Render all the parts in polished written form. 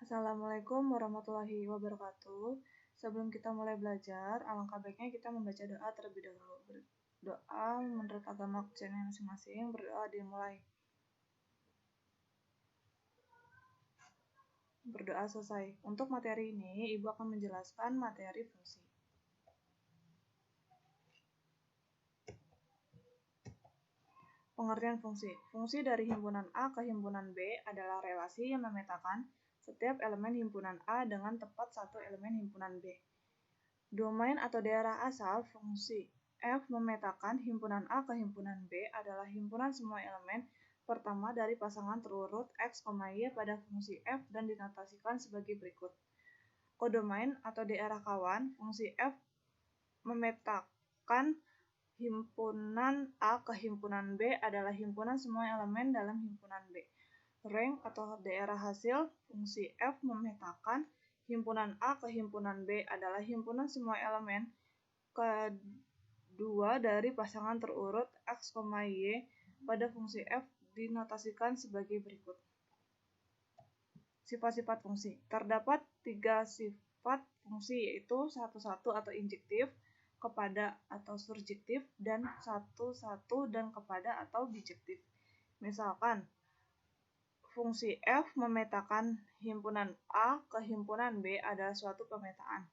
Assalamualaikum warahmatullahi wabarakatuh. Sebelum kita mulai belajar, alangkah baiknya kita membaca doa terlebih dahulu. Doa menurut agama kepercayaan masing-masing, berdoa dimulai. Berdoa selesai. Untuk materi ini, Ibu akan menjelaskan materi fungsi. Pengertian fungsi. Fungsi dari himpunan A ke himpunan B adalah relasi yang memetakan setiap elemen himpunan A dengan tepat satu elemen himpunan B. Domain atau daerah asal fungsi F memetakan himpunan A ke himpunan B adalah himpunan semua elemen pertama dari pasangan terurut X, Y pada fungsi F dan dinotasikan sebagai berikut. Kodomain atau daerah kawan fungsi F memetakan himpunan A ke himpunan B adalah himpunan semua elemen dalam himpunan B. Rank atau daerah hasil fungsi F memetakan himpunan A ke himpunan B adalah himpunan semua elemen kedua dari pasangan terurut X, Y pada fungsi F dinotasikan sebagai berikut. Sifat-sifat fungsi. Terdapat 3 sifat fungsi yaitu satu-satu atau injektif, kepada atau surjektif, dan satu-satu dan kepada atau bijektif. Misalkan, fungsi F memetakan himpunan A ke himpunan B adalah suatu pemetaan.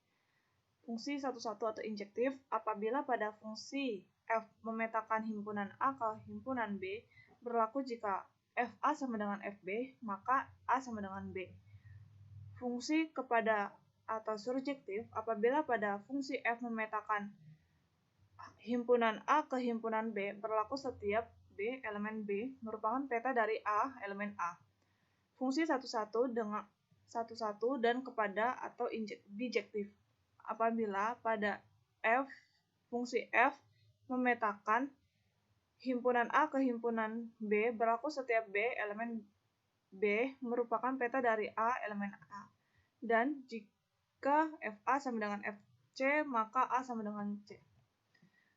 Fungsi satu-satu atau injektif, apabila pada fungsi F memetakan himpunan A ke himpunan B, berlaku jika FA sama dengan FB, maka A sama dengan B. Fungsi kepada atau surjektif, apabila pada fungsi F memetakan himpunan A ke himpunan B, berlaku setiap B elemen B merupakan peta dari A elemen A. Fungsi satu-satu dan kepada atau bijektif, apabila pada fungsi F memetakan himpunan A ke himpunan B, berlaku setiap B elemen B merupakan peta dari A elemen A. Dan jika FA sama dengan FC, maka A sama dengan C.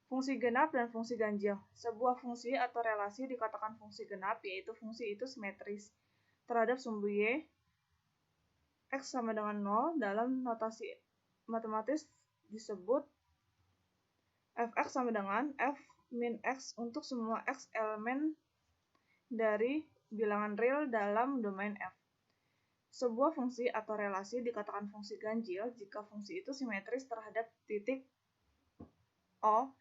Fungsi genap dan fungsi ganjil. Sebuah fungsi atau relasi dikatakan fungsi genap, yaitu fungsi itu simetris terhadap sumbu Y, X sama dengan 0, dalam notasi matematis disebut Fx sama dengan F min X untuk semua X elemen dari bilangan real dalam domain F. Sebuah fungsi atau relasi dikatakan fungsi ganjil jika fungsi itu simetris terhadap titik O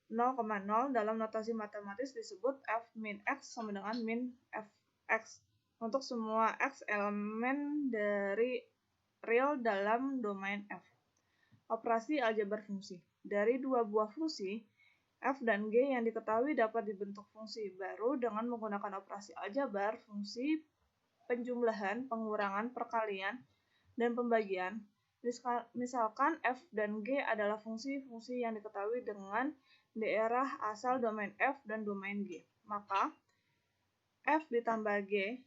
0,0 dalam notasi matematis disebut F min X sama dengan min Fx untuk semua X elemen dari real dalam domain F. Operasi aljabar fungsi. Dari dua buah fungsi, F dan G yang diketahui dapat dibentuk fungsi baru dengan menggunakan operasi aljabar fungsi penjumlahan, pengurangan, perkalian, dan pembagian. Misalkan F dan G adalah fungsi-fungsi yang diketahui dengan daerah asal domain F dan domain G. Maka F ditambah G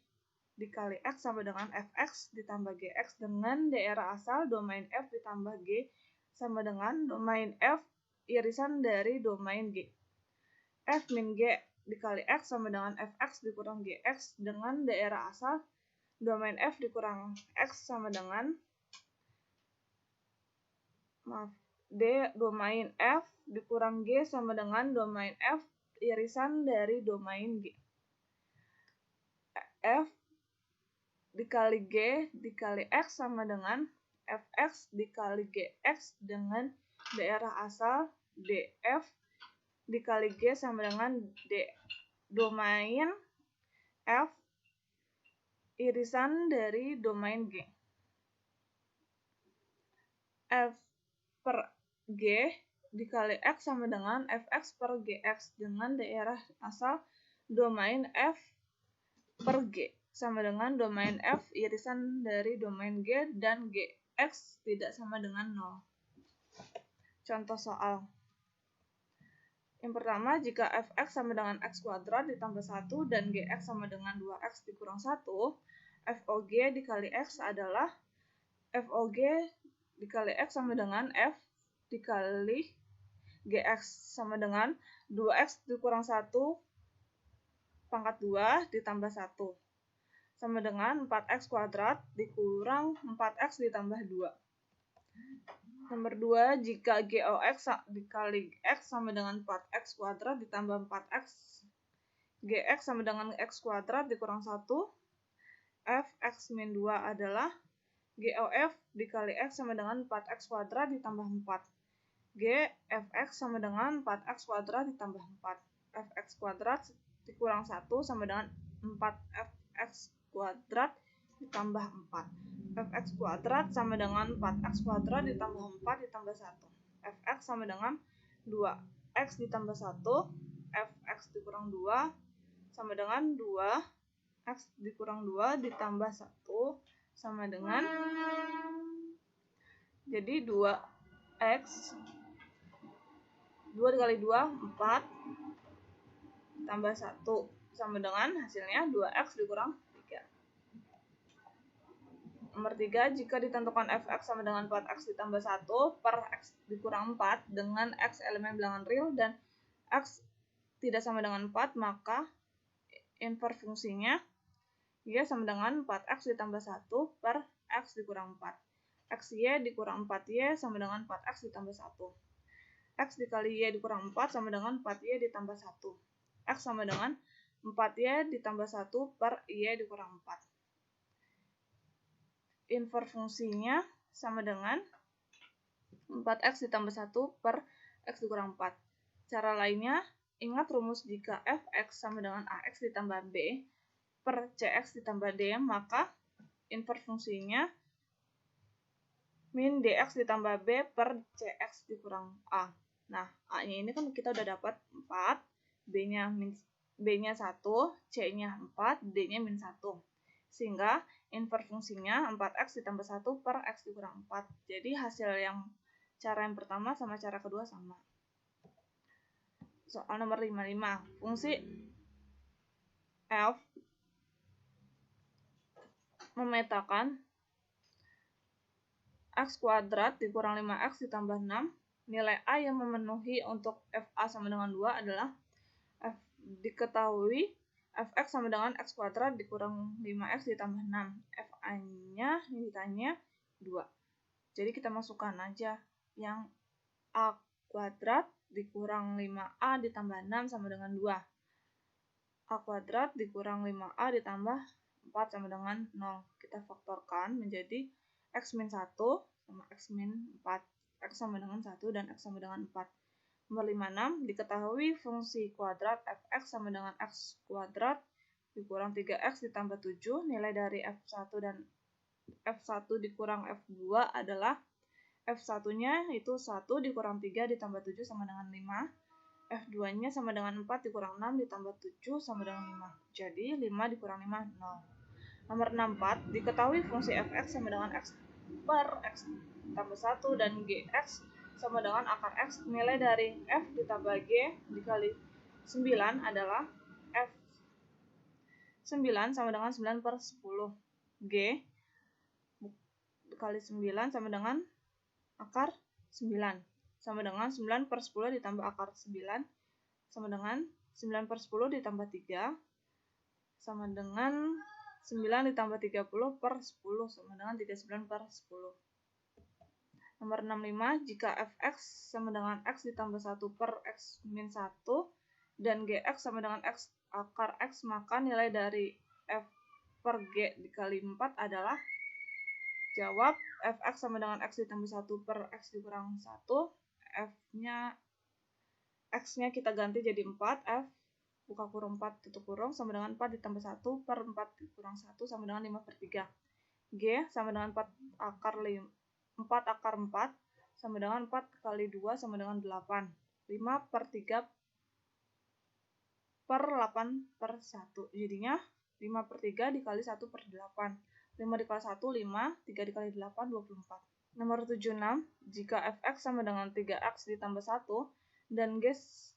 dikali X sama dengan Fx ditambah Gx dengan daerah asal domain F ditambah G sama dengan domain F irisan dari domain G. F min G dikali X sama dengan Fx dikurang Gx dengan daerah asal domain F dikurang X sama dengan D domain F dikurang G sama dengan domain F irisan dari domain G. F dikali G dikali X sama dengan Fx dikali Gx dengan daerah asal df dikali G sama dengan D domain F irisan dari domain G. F per G dikali X sama dengan Fx per Gx dengan daerah asal domain F per G sama dengan domain F irisan dari domain G dan Gx tidak sama dengan 0. Contoh soal. Yang pertama, jika Fx sama dengan X kuadrat ditambah 1 dan Gx sama dengan 2X dikurang 1, FOG dikali X adalah FOG dikali X sama dengan F dikali Gx sama dengan 2X dikurang 1 pangkat 2 ditambah 1. sama dengan 4x kuadrat dikurang 4x ditambah 2. Nomor 2, jika GOX dikali X sama dengan 4x kuadrat ditambah 4x, GX sama dengan X kuadrat dikurang 1, Fx min 2 adalah GOF dikali X sama dengan 4x kuadrat ditambah 4. Gfx sama dengan 4x kuadrat ditambah 4. Fx kuadrat dikurang 1 sama dengan 4fx kuadrat ditambah 4. Fx kuadrat sama dengan 4x kuadrat ditambah 4 ditambah 1. Fx sama dengan 2x ditambah 1. Fx dikurang 2 sama dengan 2x dikurang 2 ditambah 1 sama dengan, jadi 2x 2 dikali 2 4 tambah 1 sama dengan hasilnya 2x dikurang 3. Nomor 3, jika ditentukan fx sama dengan 4x ditambah 1 per x dikurang 4 dengan x elemen bilangan real dan x tidak sama dengan 4, maka inverse fungsinya y sama dengan 4x ditambah 1 per x dikurang 4. Xy dikurang 4y sama dengan 4x ditambah 1. X dikali y dikurang 4 sama dengan 4y ditambah 1. X sama dengan 4y ditambah 1 per y dikurang 4. Inverse fungsinya sama dengan 4x ditambah 1 per x dikurang 4. Cara lainnya, ingat rumus jika fx sama dengan ax ditambah b per cx ditambah d, maka inverse fungsinya min dx ditambah b per cx dikurang a. Nah, a-nya ini kan kita udah dapat 4, b-nya 1, c-nya 4, d-nya min 1. Sehingga inverse fungsinya 4x ditambah 1 per x dikurang 4. Jadi hasil cara yang pertama sama cara kedua sama. Soal nomor 55. Fungsi f memetakan x kuadrat dikurang 5x ditambah 6. Nilai a yang memenuhi untuk fa sama dengan 2 adalah diketahui fx sama dengan x kuadrat dikurang 5x ditambah 6. Fa-nya yang ditanya 2. Jadi kita masukkan aja yang a kuadrat dikurang 5a ditambah 6 sama dengan 2. A kuadrat dikurang 5a ditambah 4 sama dengan 0. Kita faktorkan menjadi x min 1 sama x min 4. X sama dengan 1 dan x sama dengan 4. Nomor 56, diketahui fungsi kuadrat fx sama dengan x kuadrat dikurang 3x ditambah 7. Nilai dari f1 dan f1 dikurang f2 adalah f1-nya itu 1 dikurang 3 ditambah 7 sama dengan 5. F2-nya sama dengan 4 dikurang 6 ditambah 7 sama dengan 5. Jadi 5 dikurang 5, 0. Nomor 64, diketahui fungsi fx sama dengan x per x tambah 1 dan gx sama dengan akar x. Nilai dari f ditambah g dikali 9 adalah f9 sama dengan 9 per 10. G dikali 9 sama dengan akar 9. Sama dengan 9 per 10 ditambah akar 9. Sama dengan 9 per 10 ditambah 3. Sama dengan 9 ditambah 30 per 10. Sama dengan 39 per 10. Nomor 65, jika fx sama dengan x ditambah 1 per x min 1 dan gx sama dengan x akar x, maka nilai dari f per g dikali 4 adalah, jawab, fx sama dengan x ditambah 1 per x dikurang 1, x-nya kita ganti jadi 4, f buka kurung 4 tutup kurung sama dengan 4 ditambah 1 per 4 dikurang 1 sama dengan 5 per 3. G sama dengan 4 akar 4 sama dengan 4 kali 2 sama dengan 8. 5 per 3 per 8 per 1. Jadinya 5 per 3 dikali 1 per 8. 5 dikali 1, 5. 3 dikali 8, 24. Nomor 76, jika fx sama dengan 3x ditambah 1 dan x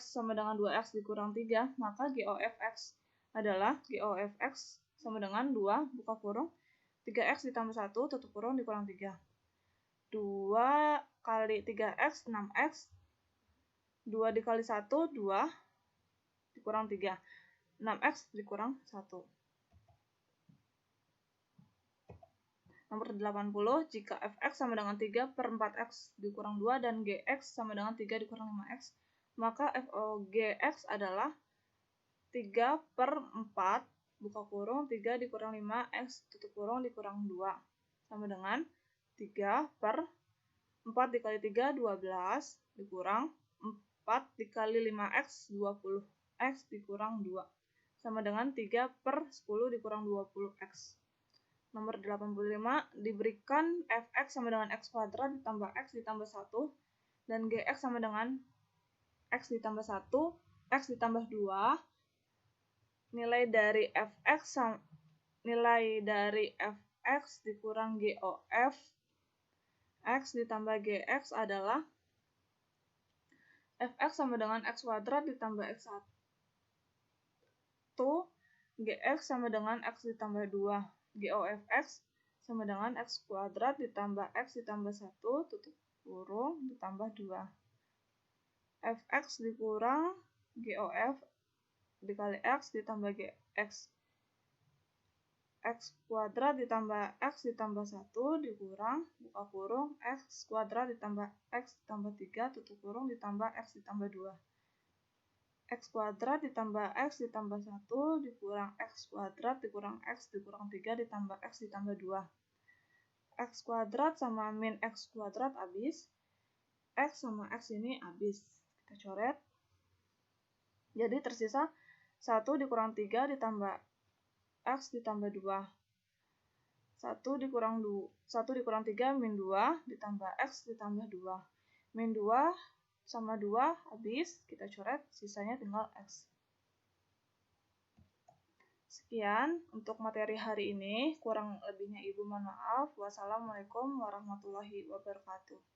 sama dengan 2x dikurang 3, maka GOFX adalah GOFX sama dengan 2, buka kurung, 3x ditambah 1, tutup kurung, dikurang 3. 2 kali 3x, 6x. 2 dikali 1, 2. Dikurang 3. 6x dikurang 1. Nomor 80, jika fx sama dengan 3 per 4x dikurang 2 dan gx sama dengan 3 dikurang 5x, maka gx adalah 3 per 4, buka kurung, 3 dikurang 5x, tutup kurung, dikurang 2. Sama dengan 3 per 4 dikali 3, 12, dikurang 4 dikali 5x, 20x, dikurang 2. Sama dengan 3 per 10 dikurang 20x. Nomor 85, diberikan fx sama dengan x kuadrat ditambah x ditambah 1, dan gx sama dengan x ditambah 1, x ditambah 2, nilai dari fx dikurang GOF, x ditambah gx adalah fx sama dengan x kuadrat ditambah x1, gx sama dengan x ditambah 2. GOFX sama dengan x kuadrat ditambah x ditambah 1, tutup kurung, ditambah 2. Fx dikurang GOF dikali x ditambah gx. X kuadrat ditambah x ditambah 1 dikurang, buka kurung, x kuadrat ditambah x ditambah 3, tutup kurung, ditambah x ditambah 2. X kuadrat ditambah x ditambah 1 dikurang x kuadrat dikurang x dikurang 3 ditambah x ditambah 2. X kuadrat sama min x kuadrat habis. X sama x ini habis. Kita coret. Jadi tersisa 1 dikurang 3 ditambah x ditambah 2. 1 dikurang 3 min 2 ditambah x ditambah 2. Min 2 sama 2 habis, kita coret, sisanya tinggal x. Sekian untuk materi hari ini, kurang lebihnya Ibu mohon maaf. Wassalamualaikum warahmatullahi wabarakatuh.